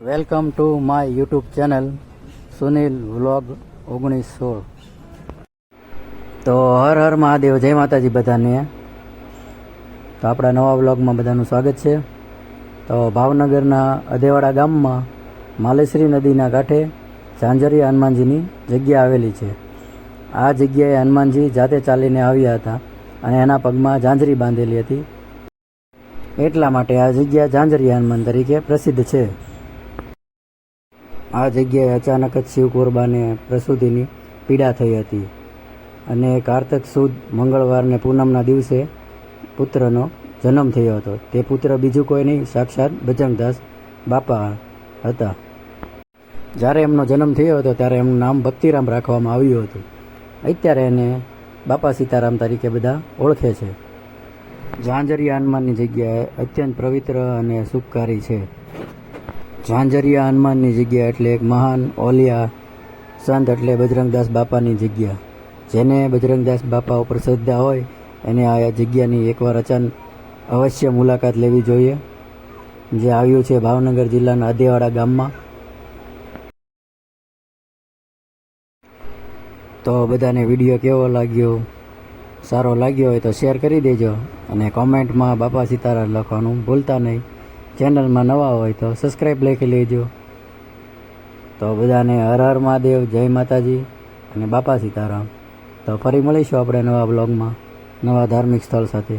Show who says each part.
Speaker 1: Welcome to my YouTube channel Sunil vlog 1916. તો હર હર મહાદેવ, જય માતાજી બધાને. તો આપણા નવા વ્લોગમાં બધાનું સ્વાગત છે. તો ભાવનગરના અદેવાડા ગામમાં માલેશ્રી નદીના કાંઠે ઝાંઝરિયા હનુમાનજીની જગ્યા આવેલી છે. આ જગ્યાએ હનુમાનજી જાતે ચાલીને આવ્યા હતા અને એના પગમાં ઝાંઝરી બાંધેલી હતી. એટલા માટે આ જગ્યા ઝાંઝરિયા હનુમાન તરીકે પ્રસિદ્ધ છે. આ જગ્યાએ અચાનક જ શિવકોરબાને પ્રસૂતિની પીડા થઈ હતી અને કારતક સુદ મંગળવારને પૂનમના દિવસે પુત્રનો જન્મ થયો હતો. તે પુત્ર બીજું કોઈ નહીં, સાક્ષાત બજરંગદાસ બાપા હતા. જ્યારે એમનો જન્મ થયો હતો ત્યારે એમનું નામ ભક્તિરામ રાખવામાં આવ્યું હતું. અત્યારે એને બાપા સીતારામ તરીકે બધા ઓળખે છે. ઝાંઝરિયા હનુમાનની જગ્યા અત્યંત પવિત્ર અને સુખકારી છે. ઝાંઝરિયા હનુમાનની જગ્યા એટલે એક મહાન ઓલિયા સંત એટલે બજરંગદાસ બાપાની જગ્યા. જેને બજરંગદાસ બાપા ઉપર શ્રદ્ધા હોય એને આ જગ્યાની એકવાર અવશ્ય મુલાકાત લેવી જોઈએ, જે આવ્યું છે ભાવનગર જિલ્લાના અદેવાડા ગામમાં. તો બધાને વિડીયો કેવો લાગ્યો? સારો લાગ્યો હોય તો શેર કરી દેજો અને કોમેન્ટમાં બાપા સીતારામ લખવાનું ભૂલતા નહીં. ચેનલમાં નવા હોય તો સબસ્ક્રાઈબ લખી લેજો. તો બધાને હર હર મહાદેવ, જય માતાજી અને બાપા સીતારામ. તો ફરી મળીશું આપણે નવા બ્લોગમાં નવા ધાર્મિક સ્થળ સાથે.